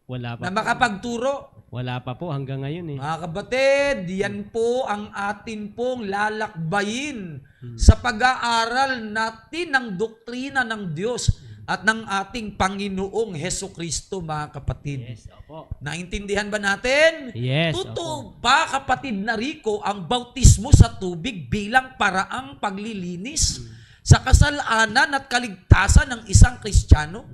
Wala pa Na po. makapagturo? Wala pa po hanggang ngayon eh. Mga kapatid, yan po ang atin pong lalakbayin sa pag-aaral natin ng doktrina ng Diyos at ng ating Panginoong Hesukristo, mga kapatid. Yes, opo. Naintindihan ba natin? Yes, Totoo ba, kapatid na Rico, ang bautismo sa tubig bilang paraang paglilinis sa kasalanan at kaligtasan ng isang Kristiyano?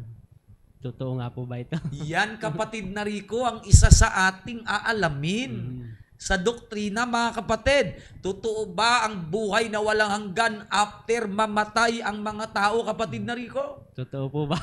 Totoo nga po ba ito? Yan, kapatid na Rico, ang isa sa ating aalamin sa doktrina, mga kapatid. Totoo ba ang buhay na walang hanggan after mamatay ang mga tao, kapatid na Rico? Totoo po ba?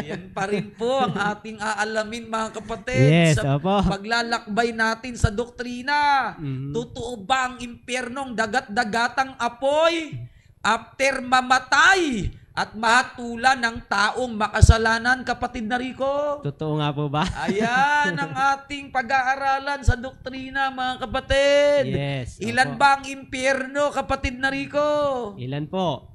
Yan pa rin po ang ating aalamin, mga kapatid. Yes, sa opo. paglalakbay natin sa doktrina. Totoo ba ang impyernong dagat-dagatang apoy after mamatay at mahatulan ng taong makasalanan, kapatid na Rico? Totoo nga po ba? Ayan ang ating pag-aaralan sa doktrina, mga kapatid. Yes, Ilan opo. ba ang impyerno, kapatid na Rico? Ilan po?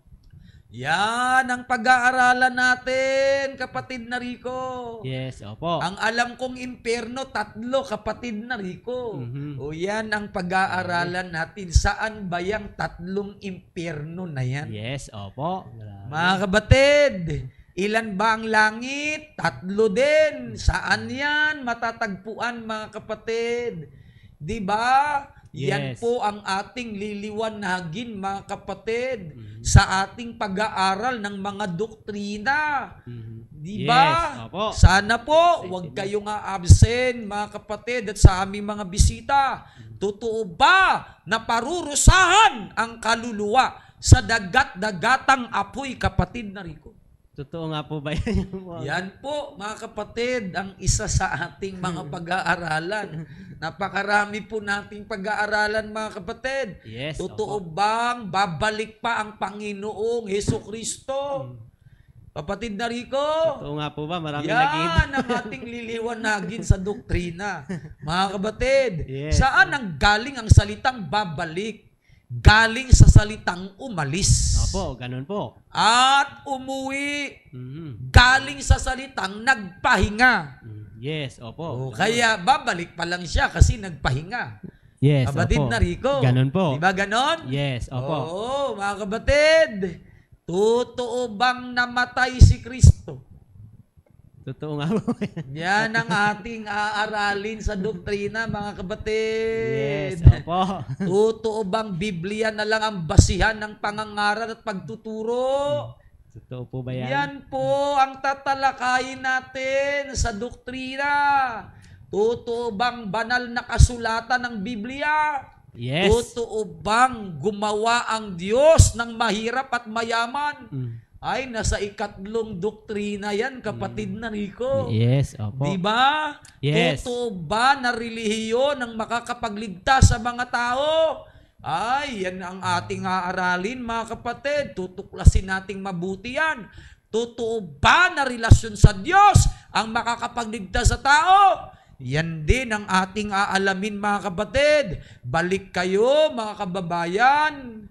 Yan ang pag-aaralan natin, kapatid na Rico. Yes, opo. Ang alam kong impyerno, 3, kapatid na Rico. O yan ang pag-aaralan natin. Saan ba yung 3 impyerno na yan? Yes, opo. Mga kapatid, ilan ba ang langit? 3 din. Saan yan matatagpuan, mga kapatid? Di ba? Yan Yes. po ang ating liliwanagin, mga kapatid, sa ating pag-aaral ng mga doktrina. Di ba? Yes, opo. Sana po, huwag kayong absent, mga kapatid, at sa aming mga bisita. Totoo ba na parurusahan ang kaluluwa sa dagat-dagatang apoy, kapatid na Rico? Totoo nga po ba yan? Yan po, mga kapatid, ang isa sa ating mga pag-aaralan. Napakarami po nating pag-aaralan, mga kapatid. Yes, Totoo opo. bang babalik pa ang Panginoong Hesukristo? Kapatid na Rico? Totoo nga po ba? Maraming nag-iba. Yan ang ating liliwanagin sa doktrina. Mga kapatid, Yes. saan ang galing ang salitang babalik? Galing sa salitang umalis. Opo, ganun po. At umuwi. Mhm. Galing sa salitang nagpahinga. Yes, opo. O, kaya babalik pa lang siya kasi nagpahinga. Yes, Kapatid opo. na Rico. Ganun po. Di ba ganon? Yes, opo. Oo, mga kapatid. Totoo bang namatay si Kristo? Totoo nga po. Yan ang ating aaralin sa doktrina, mga kapatid. Yes, opo. Totoo bang Biblia na lang ang basihan ng pangangaral at pagtuturo? Totoo po ba yan? Yan po ang tatalakayin natin sa doktrina. Totoo bang banal na kasulatan ng Biblia? Yes. Totoo bang gumawa ang Diyos ng mahirap at mayaman? Ay, nasa 3 doktrina yan, kapatid na Rico. Yes, opo. Di ba? Yes. Totoo ba na relihiyon ang makakapagligtas sa mga tao? Ay, yan ang ating aaralin, mga kapatid. Tutuklasin nating mabuti yan. Totoo ba na relasyon sa Diyos ang makakapagligtas sa tao? Yan din ang ating aalamin, mga kapatid. Balik kayo, mga kababayan.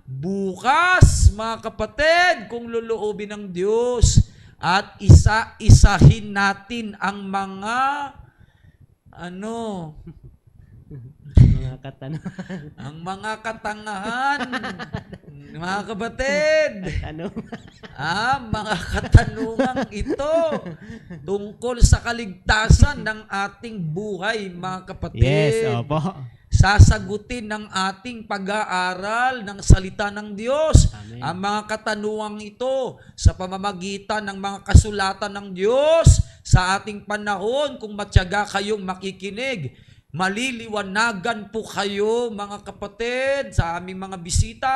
Bukas, mga kapatid, kung luluobin ng Diyos, at isa-isahin natin ang mga Mga katanungan. ang mga katangahan, mga kapatid. Mga katanungang ito tungkol sa kaligtasan ng ating buhay, mga kapatid. Yes, opo. Sasagutin ng ating pag-aaral ng salita ng Diyos Amen. ang mga katanungang ito sa pamamagitan ng mga kasulatan ng Diyos sa ating panahon. Kung matyaga kayong makikinig, maliliwanagan po kayo, mga kapatid, sa aming mga bisita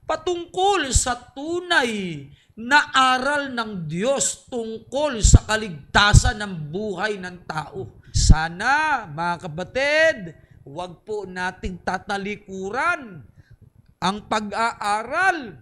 patungkol sa tunay na aral ng Diyos tungkol sa kaligtasan ng buhay ng tao. Sana, mga kapatid, huwag po nating tatalikuran ang pag-aaral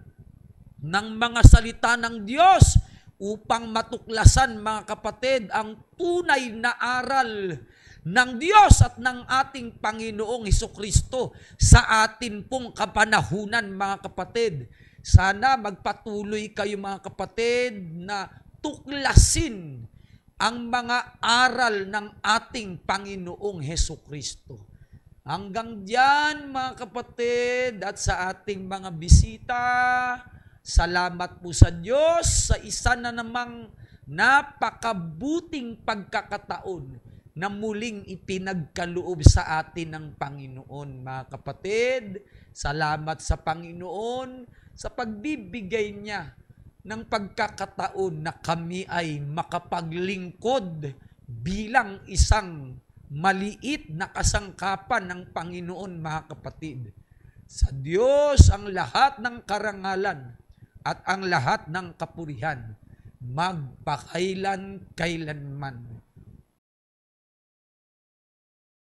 ng mga salita ng Diyos upang matuklasan, mga kapatid, ang tunay na aral ng Diyos at ng ating Panginoong Hesukristo sa atin pong kapanahunan, mga kapatid. Sana magpatuloy kayo, mga kapatid, na tuklasin ang mga aral ng ating Panginoong Hesukristo. Hanggang diyan, mga kapatid, at sa ating mga bisita, salamat po sa Diyos sa isa na namang napakabuting pagkakataon na muling ipinagkaloob sa atin ng Panginoon. Mga kapatid, salamat sa Panginoon sa pagbibigay niya ng pagkakataon na kami ay makapaglingkod bilang isang maliit na kasangkapan ng Panginoon, mga kapatid. Sa Diyos ang lahat ng karangalan at ang lahat ng kapurihan, magpakailan-kailanman.